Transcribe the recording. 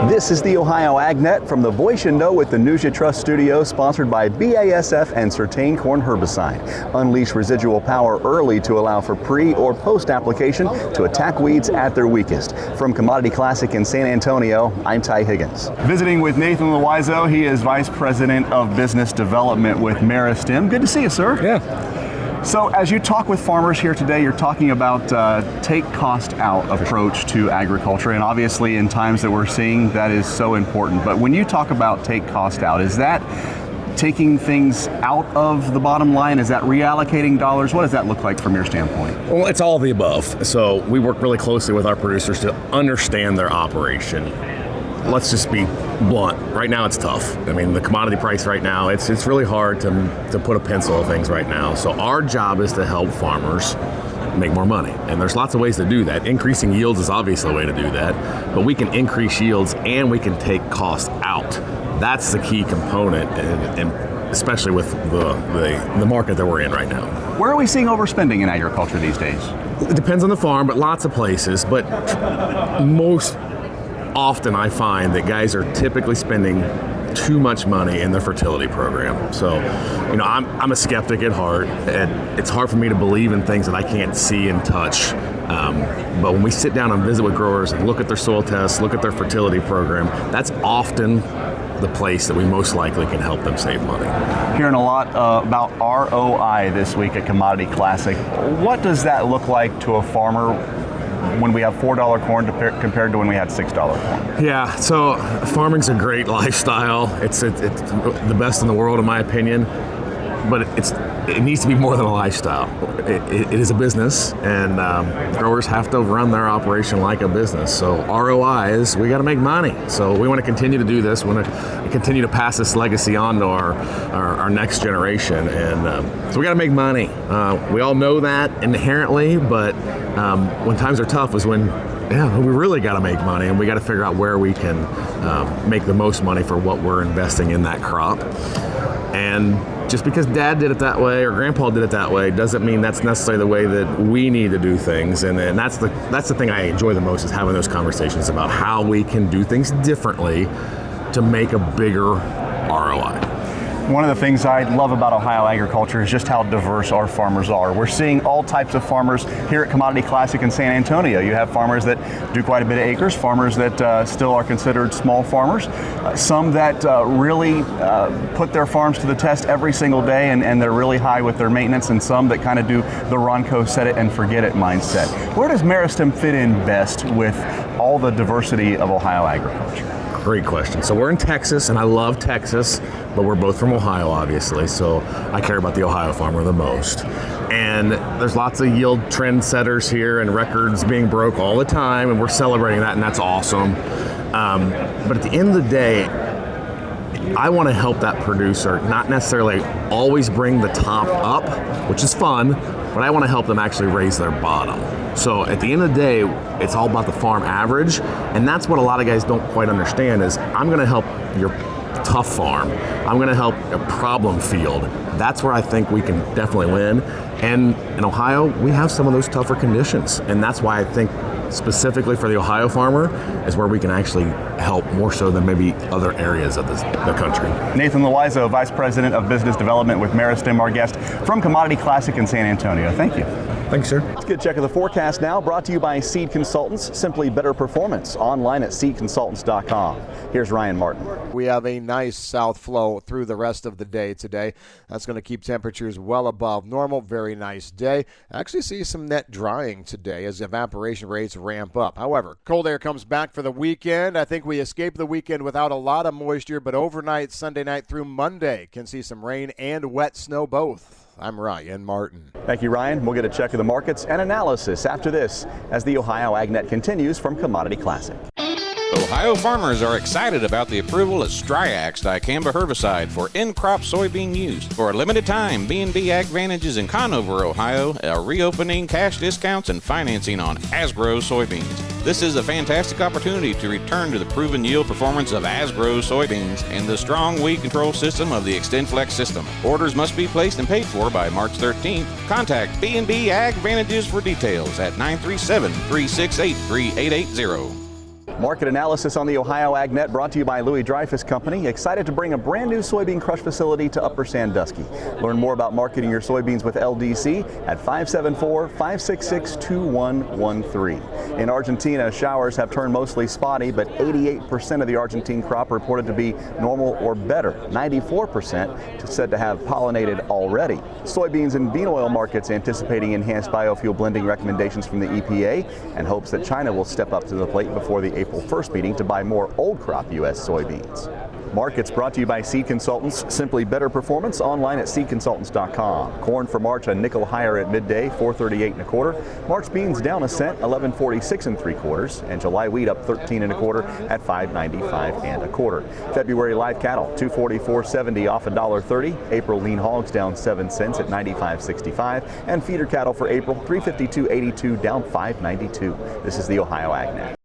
This is the Ohio AgNet from the Voice You Know with the News You Trust studio, sponsored by BASF and Certain Corn Herbicide. Unleash residual power early to allow for pre or post application to attack weeds at their weakest. From Commodity Classic in San Antonio, I'm Ty Higgins. Visiting with Nathan Loiseau, he is Vice President of Business Development with Meristem. Good to see you, sir. Yeah. So as you talk with farmers here today, you're talking about take cost out approach to agriculture, and obviously in times that we're seeing that is so important. But when you talk about take cost out, is that taking things out of the bottom line? Is that reallocating dollars? What does that look like from your standpoint? Well, it's all of the above. So we work really closely with our producers to understand their operation. Let's just be blunt. Right now it's tough. I mean, the commodity price right now, it's really hard to put a pencil of things right now. So our job is to help farmers make more money. And there's lots of ways to do that. Increasing yields is obviously a way to do that, but we can increase yields and we can take costs out. That's the key component, and especially with the market that we're in right now. Where are we seeing overspending in agriculture these days? It depends on the farm, but lots of places. But most often I find that guys are typically spending too much money in their fertility program. So, you know, I'm a skeptic at heart, and it's hard for me to believe in things that I can't see and touch. But when we sit down and visit with growers and look at their soil tests, look at their fertility program, that's often the place that we most likely can help them save money. Hearing a lot about ROI this week at Commodity Classic. What does that look like to a farmer when we have $4 corn compared to when we had $6 corn? Yeah, so farming's a great lifestyle. It's the best in the world, in my opinion, but it needs to be more than a lifestyle. It is a business, and growers have to run their operation like a business. So ROI is, we got to make money. So we want to continue to do this. We want to continue to pass this legacy on to our next generation, and so we got to make money. We all know that inherently, but when times are tough is when we really got to make money, and we got to figure out where we can make the most money for what we're investing in that crop. And just because Dad did it that way or Grandpa did it that way doesn't mean that's necessarily the way that we need to do things. And that's the thing I enjoy the most, is having those conversations about how we can do things differently to make a bigger ROI. One of the things I love about Ohio agriculture is just how diverse our farmers are. We're seeing all types of farmers here at Commodity Classic in San Antonio. You have farmers that do quite a bit of acres, farmers that still are considered small farmers, some that really put their farms to the test every single day and they're really high with their maintenance, and some that kind of do the Ronco set it and forget it mindset. Where does Meristem fit in best with all the diversity of Ohio agriculture? Great question. So we're in Texas, and I love Texas, but we're both from Ohio, obviously, so I care about the Ohio farmer the most. And there's lots of yield trend setters here and records being broke all the time, and we're celebrating that, and that's awesome. But at the end of the day, I want to help that producer not necessarily always bring the top up, which is fun, but I want to help them actually raise their bottom. So at the end of the day, it's all about the farm average, and that's what a lot of guys don't quite understand is, I'm going to help your tough farm. I'm going to help a problem field. That's where I think we can definitely win. And in Ohio, we have some of those tougher conditions, and that's why I think specifically for the Ohio farmer is where we can actually help more so than maybe other areas of the country. Nathan Loiseau, Vice President of Business Development with Meristem, our guest from Commodity Classic in San Antonio. Thank you. Thanks, sir. Let's get a check of the forecast now, brought to you by Seed Consultants. Simply better performance, online at seedconsultants.com. Here's Ryan Martin. We have a nice south flow through the rest of the day today. That's going to keep temperatures well above normal. Very nice day. Actually see some net drying today as evaporation rates ramp up. However, cold air comes back for the weekend. I think we escape the weekend without a lot of moisture, but overnight, Sunday night through Monday, can see some rain and wet snow both. I'm Ryan Martin. Thank you, Ryan. We'll get a check of the markets and analysis after this as the Ohio AgNet continues from Commodity Classic. Ohio farmers are excited about the approval of Striax dicamba herbicide for in-crop soybean use. For a limited time, B&B AgVantages in Conover, Ohio, are reopening cash discounts and financing on Asgrow soybeans. This is a fantastic opportunity to return to the proven yield performance of Asgrow soybeans and the strong weed control system of the XtendFlex system. Orders must be placed and paid for by March 13th. Contact B&B AgVantages for details at 937-368-3880. Market analysis on the Ohio AgNet brought to you by Louis Dreyfus Company. Excited to bring a brand new soybean crush facility to Upper Sandusky. Learn more about marketing your soybeans with LDC at 574-566-2113. In Argentina, showers have turned mostly spotty, but 88% of the Argentine crop reported to be normal or better. 94% said to have pollinated already. Soybeans and bean oil markets anticipating enhanced biofuel blending recommendations from the EPA and hopes that China will step up to the plate before the April 1st meeting to buy more old crop U.S. soybeans. Markets brought to you by Seed Consultants. Simply better performance online at seedconsultants.com. Corn for March a nickel higher at midday, 438 1/4. March beans down a cent, 1146 3/4. And July wheat up 13 1/4 at 595 1/4. February live cattle 244.70 off $1.30. April lean hogs down 7 cents at 95.65. And feeder cattle for April 352.82 down 5.92. This is the Ohio AgNet.